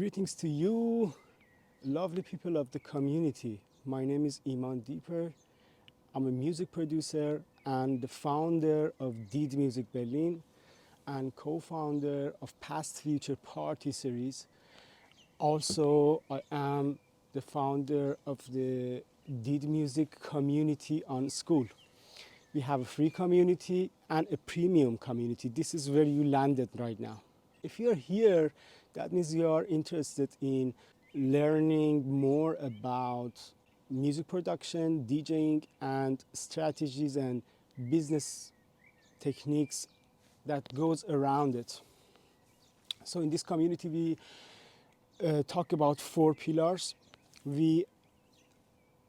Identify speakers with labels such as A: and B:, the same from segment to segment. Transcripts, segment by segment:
A: Greetings to you, lovely people of the community. My name is Iman Deeper. I'm a music producer and the founder of Did Music Berlin and co-founder of Past Future Party series. Also, I am the founder of the Did Music community on Skool. We have a free community and a premium community. This is where you landed right now. If you're here, that means you are interested in learning more about music production, DJing, and strategies and business techniques that goes around it. So in this community, we talk about 4 pillars. We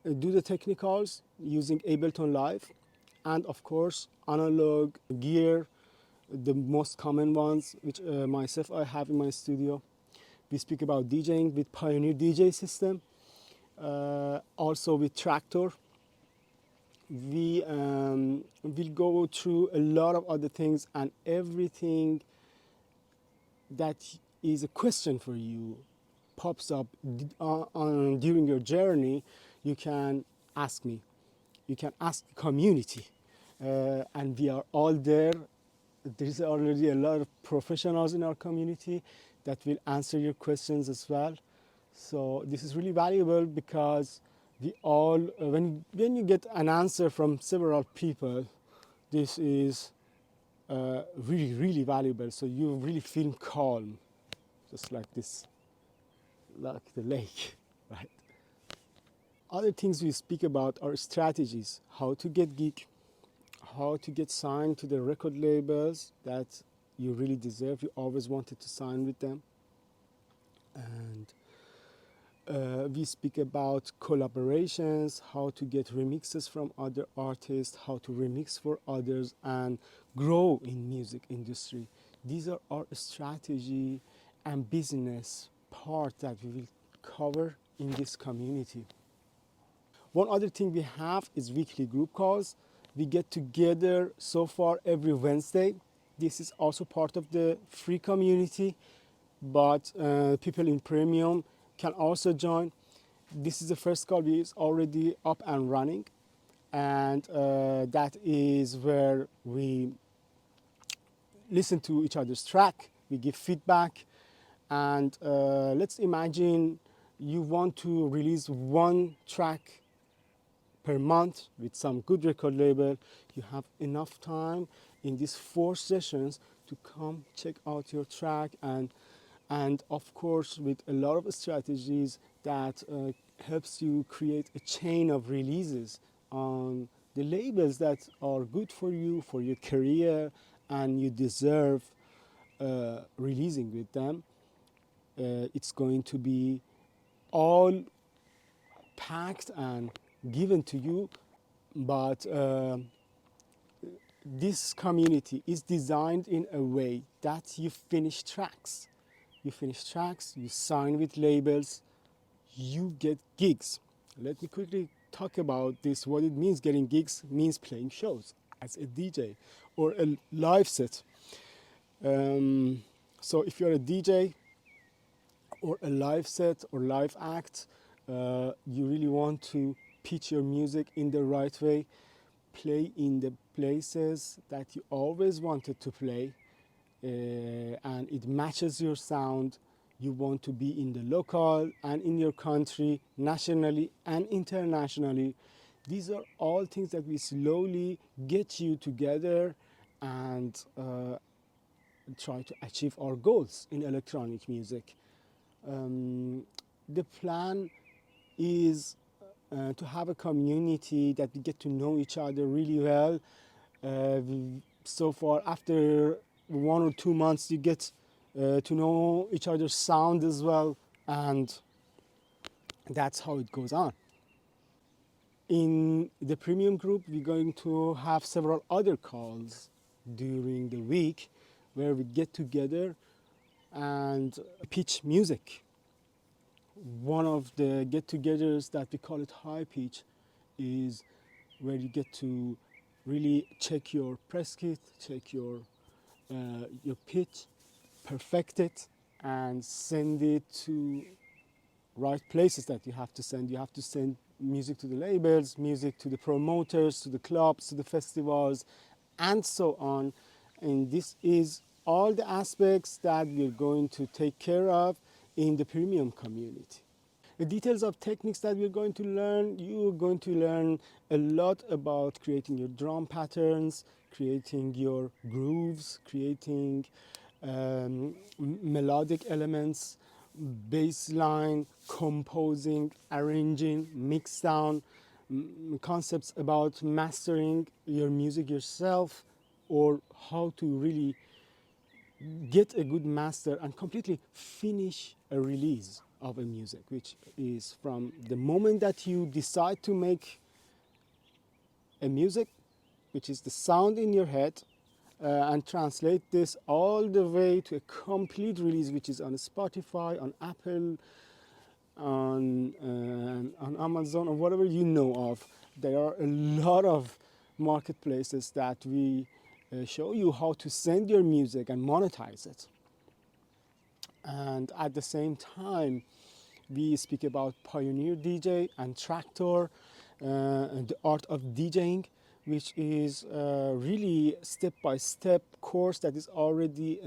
A: do the technicals using Ableton Live, and of course, analog gear, the most common ones, which myself I have in my studio. We speak about DJing with Pioneer DJ system, also with Tractor. We will go through a lot of other things, and everything that is a question for you pops up during your journey. You can ask me. You can ask the community, and we are all there. There is already a lot of professionals in our community that will answer your questions as well. So this is really valuable because we all, when you get an answer from several people, this is really valuable. So you really feel calm, just like this, like the lake, right? Other things we speak about are strategies, how to get gig, how to get signed to the record labels that you really deserve. You always wanted to sign with them. And we speak about collaborations, how to get remixes from other artists, how to remix for others and grow in music industry. These are our strategy and business part that we will cover in this community. One other thing we have is weekly group calls. We get together so far every Wednesday. This is also part of the free community, but people in premium can also join. This is the first call, which is already up and running, and that is where we listen to each other's track, we give feedback, and let's imagine you want to release one track per month with some good record label. You have enough time in these 4 sessions to come check out your track, and of course with a lot of strategies that helps you create a chain of releases on the labels that are good for you, for your career, and you deserve releasing with them. It's going to be all packed and given to you, but this community is designed in a way that you finish tracks. You finish tracks, you sign with labels, you get gigs. Let me quickly talk about this. What it means getting gigs means playing shows as a DJ or a live set. So if you're a DJ or a live set or live act, you really want to pitch your music in the right way, play in the places that you always wanted to play, and it matches your sound. You want to be in the local and in your country, nationally and internationally. These are all things that we slowly get you together and try to achieve our goals in electronic music. The plan is to have a community that we get to know each other really well. So far, after 1 or 2 months, you get to know each other's sound as well, and that's how it goes on. In the premium group, we're going to have several other calls during the week where we get together and pitch music. One of the get-togethers that we call it high pitch is where you get to really check your press kit, check your pitch, perfect it, and send it to right places that you have to send. You have to send music to the labels, music to the promoters, to the clubs, to the festivals, and so on. And this is all the aspects that we're going to take care of in the premium community. The details of techniques that we're going to learn, you're going to learn a lot about creating your drum patterns, creating your grooves, creating melodic elements, bass line, composing, arranging, mix down, concepts about mastering your music yourself, or how to really get a good master and completely finish a release of a music, which is from the moment that you decide to make a music, which is the sound in your head, and translate this all the way to a complete release, which is on Spotify, on Apple, on Amazon, or whatever you know of. There are a lot of marketplaces that we show you how to send your music and monetize it. And at the same time, we speak about Pioneer DJ and Tractor, and the art of DJing, which is really step-by-step course that is already,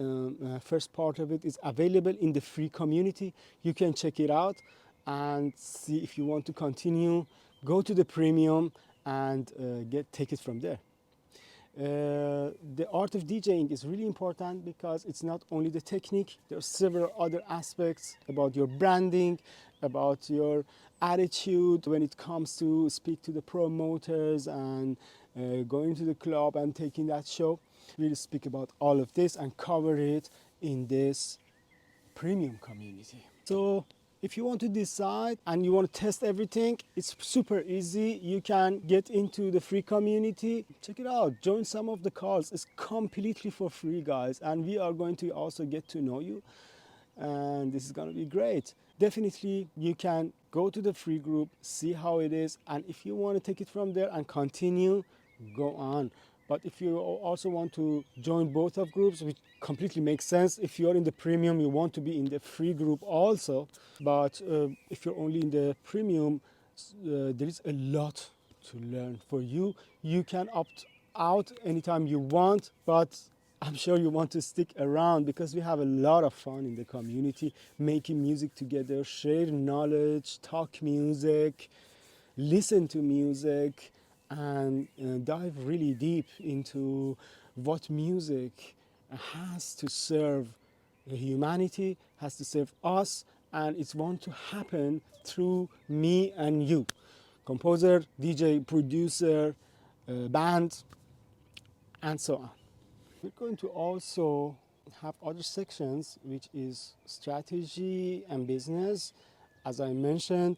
A: first part of it is available in the free community. You can check it out and see if you want to continue. Go to the premium and take it from there. The art of DJing is really important because it's not only the technique, there are several other aspects about your branding, about your attitude when it comes to speak to the promoters and going to the club and taking that show. We'll speak about all of this and cover it in this premium community. So if you want to decide and you want to test everything, it's super easy. You can get into the free community. Check it out. Join some of the calls. It's completely for free, guys. And we are going to also get to know you. And this is going to be great. Definitely, you can go to the free group, see how it is. And if you want to take it from there and continue, go on. But if you also want to join both of groups, which completely makes sense, if you're in the premium, you want to be in the free group also. But if you're only in the premium, there is a lot to learn for you. You can opt out anytime you want, but I'm sure you want to stick around because we have a lot of fun in the community, making music together, share knowledge, talk music, listen to music, and dive really deep into what music has to serve humanity, has to serve us, and it's want to happen through me and you. Composer, DJ, producer, band, and so on. We're going to also have other sections, which is strategy and business. As I mentioned,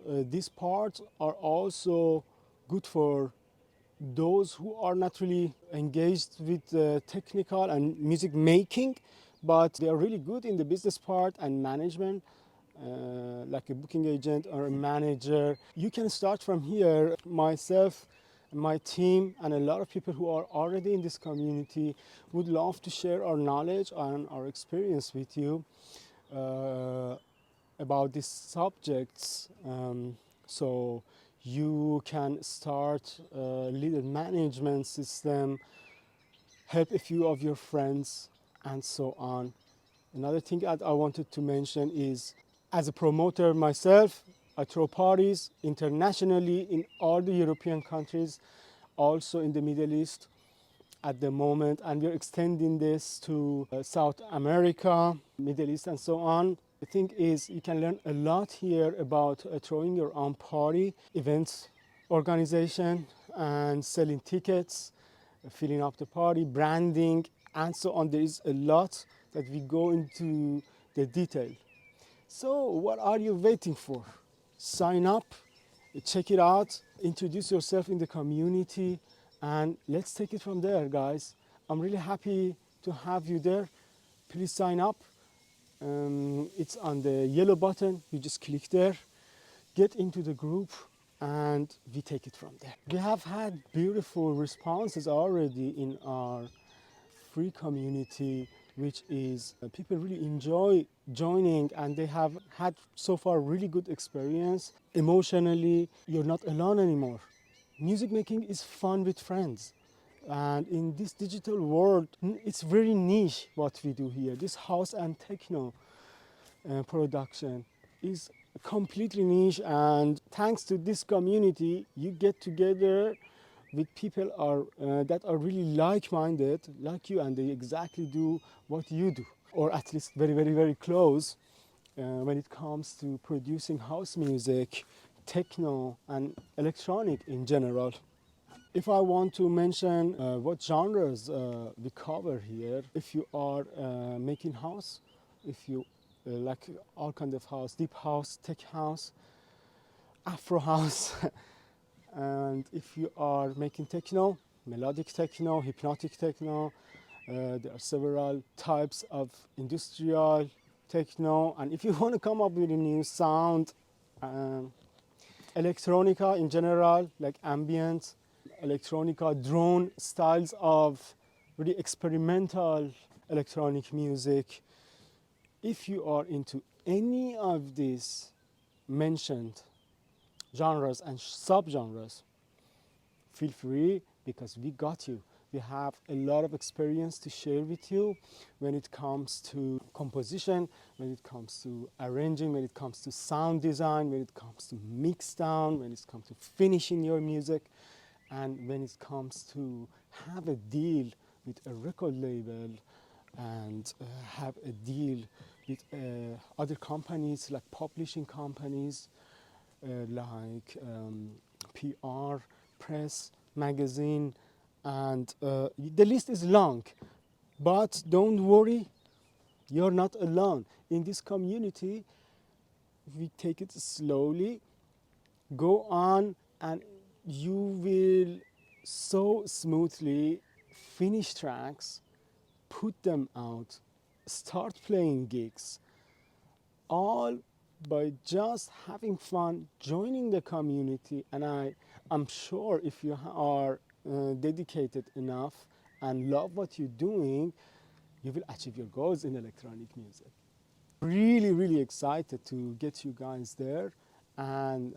A: these parts are also good for those who are not really engaged with technical and music making, but they are really good in the business part and management, like a booking agent or a manager. You can start from here. Myself, my team, and a lot of people who are already in this community would love to share our knowledge and our experience with you about these subjects. So you can start a leader management system, help a few of your friends, and so on. Another thing that I wanted to mention is, as a promoter myself, I throw parties internationally in all the European countries, also in the Middle East at the moment, and we're extending this to South America, Middle East, and so on. The thing is, you can learn a lot here about throwing your own party, events organization, and selling tickets, filling up the party, branding, and so on. There is a lot that we go into the detail. So what are you waiting for? Sign up, check it out, introduce yourself in the community, and let's take it from there, guys. I'm really happy to have you there. Please sign up. It's on the yellow button. You just click there, get into the group, and we take it from there. We have had beautiful responses already in our free community. which is people really enjoy joining, and they have had so far really good experience. Emotionally, you're not alone anymore. Music making is fun with friends. And in this digital world, it's very niche what we do here. This house and techno production is completely niche, and thanks to this community, you get together with people that are really like-minded, like you, and they exactly do what you do, or at least very, very, very close when it comes to producing house music, techno, and electronic in general. If I want to mention what genres we cover here, if you are making house, if you like all kind of house, deep house, tech house, Afro house, and if you are making techno, melodic techno, hypnotic techno, there are several types of industrial techno, and if you want to come up with a new sound, um, electronica in general, like ambient, electronica, drone styles of really experimental electronic music. If you are into any of these mentioned genres and subgenres, feel free, because we got you. We have a lot of experience to share with you when it comes to composition, when it comes to arranging, when it comes to sound design, when it comes to mix down, when it comes to finishing your music, and when it comes to have a deal with a record label and have a deal with other companies like publishing companies, like PR, press, magazine, and the list is long. But don't worry, you're not alone. In this community, we take it slowly, go on, and you will so smoothly finish tracks, put them out, start playing gigs, all by just having fun, joining the community. And I'm sure if you are dedicated enough and love what you're doing, you will achieve your goals in electronic music. Really, really excited to get you guys there and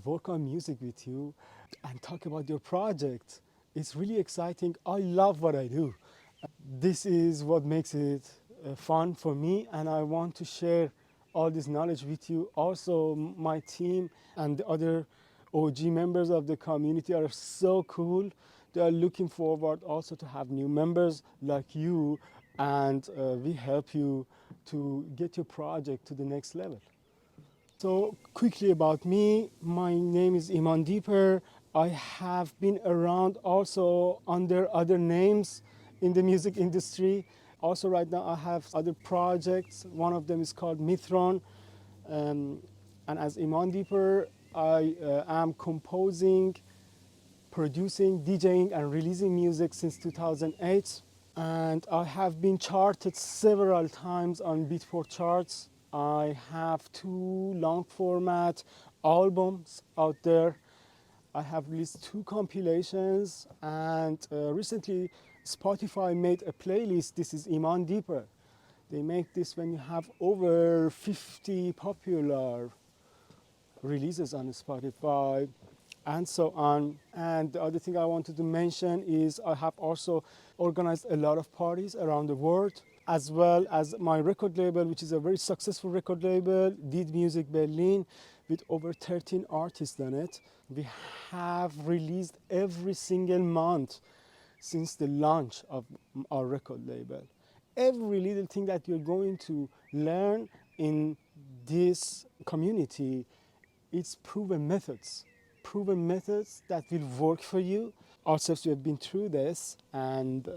A: work on music with you and talk about your project. It's really exciting. I love what I do. This is what makes it fun for me, and I want to share all this knowledge with you. Also, my team and the other OG members of the community are so cool. They are looking forward also to have new members like you, and we help you to get your project to the next level. So quickly about me, my name is Iman Deeper. I have been around also under other names in the music industry. Also right now I have other projects. One of them is called Mithron. And as Iman Deeper, I am composing, producing, DJing, and releasing music since 2008. And I have been charted several times on Beatport charts. I have 2 long format albums out there. I have released 2 compilations, and recently Spotify made a playlist. This is Iman Deeper. They make this when you have over 50 popular releases on Spotify and so on. And the other thing I wanted to mention is I have also organized a lot of parties around the world, as well as my record label, which is a very successful record label, Did Music Berlin, with over 13 artists on it. We have released every single month since the launch of our record label. Every little thing that you're going to learn in this community, it's proven methods that will work for you. Ourselves, we have been through this, and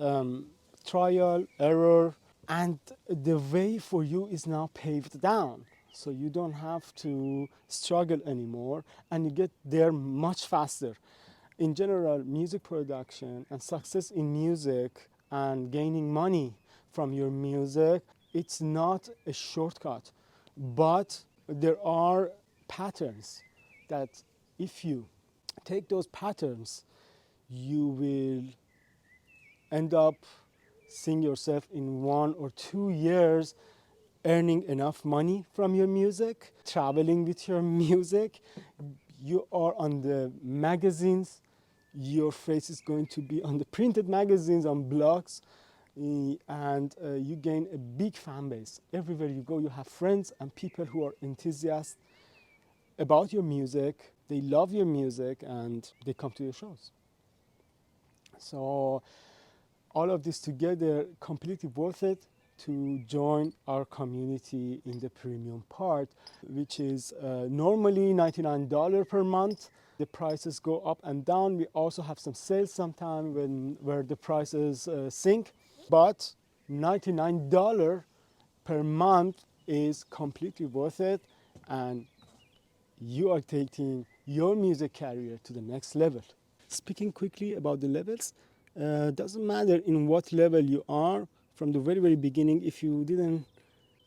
A: trial, error, and the way for you is now paved down. So you don't have to struggle anymore, and you get there much faster. In general, music production and success in music and gaining money from your music, it's not a shortcut, but there are patterns that if you take those patterns, you will end up seeing yourself in 1 or 2 years earning enough money from your music, traveling with your music. You are on the magazines. Your face is going to be on the printed magazines, on blogs, and you gain a big fan base. Everywhere you go, you have friends and people who are enthusiasts about your music. They love your music and they come to your shows. So all of this together, completely worth it to join our community in the premium part, which is normally $99 per month. The prices go up and down. We also have some sales sometime where the prices sink, but $99 per month is completely worth it, and you are taking your music career to the next level. Speaking quickly about the levels, doesn't matter in what level you are from the very beginning. If you didn't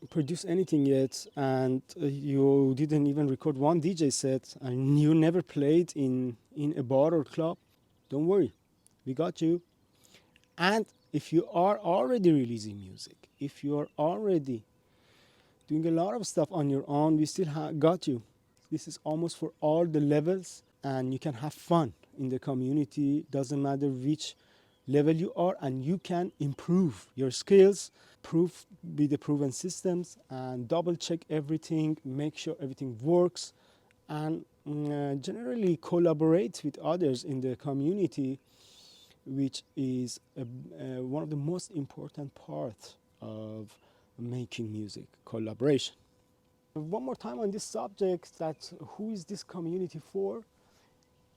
A: produce anything yet and you didn't even record one DJ set and you never played in a bar or club, don't worry, we got you. And if you are already releasing music, if you are already doing a lot of stuff on your own, we still got you. This is almost for all the levels, and you can have fun in the community. Doesn't matter which level you are, and you can improve your skills, prove with the proven systems, and double check everything, make sure everything works, and generally collaborate with others in the community, which is one of the most important parts of making music, collaboration. One more time on this subject, that who is this community for?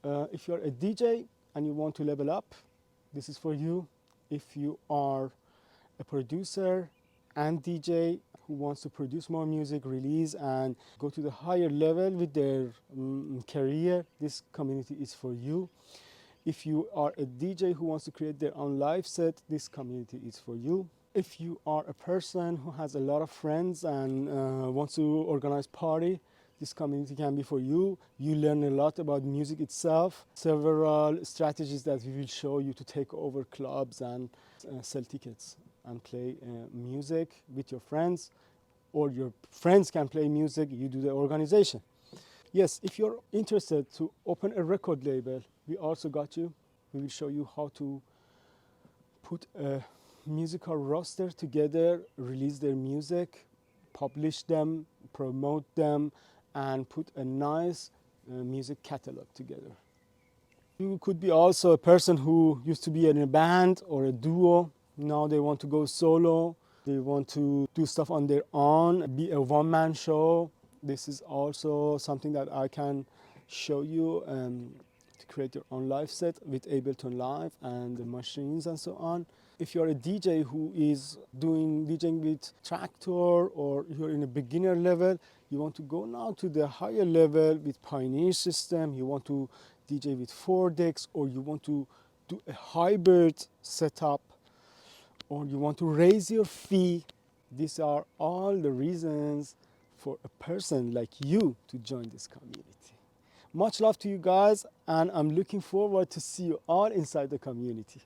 A: If you're a DJ and you want to level up, this is for you. If you are a producer and DJ who wants to produce more music, release, and go to the higher level with their career, this community is for you. If you are a DJ who wants to create their own live set, this community is for you. If you are a person who has a lot of friends and wants to organize party, this community can be for you. You learn a lot about music itself, several strategies that we will show you to take over clubs and sell tickets and play music with your friends, or your friends can play music, you do the organization. Yes, if you're interested to open a record label, we also got you. We will show you how to put a musical roster together, release their music, publish them, promote them, and put a nice music catalog together. You could be also a person who used to be in a band or a duo. Now they want to go solo. They want to do stuff on their own, be a one-man show. This is also something that I can show you to create your own live set with Ableton Live and the machines and so on. If you're a DJ who is doing DJing with Tractor, or you're in a beginner level, you want to go now to the higher level with Pioneer system, you want to DJ with 4 decks, or you want to do a hybrid setup, or you want to raise your fee, these are all the reasons for a person like you to join this community. Much love to you guys, and I'm looking forward to see you all inside the community.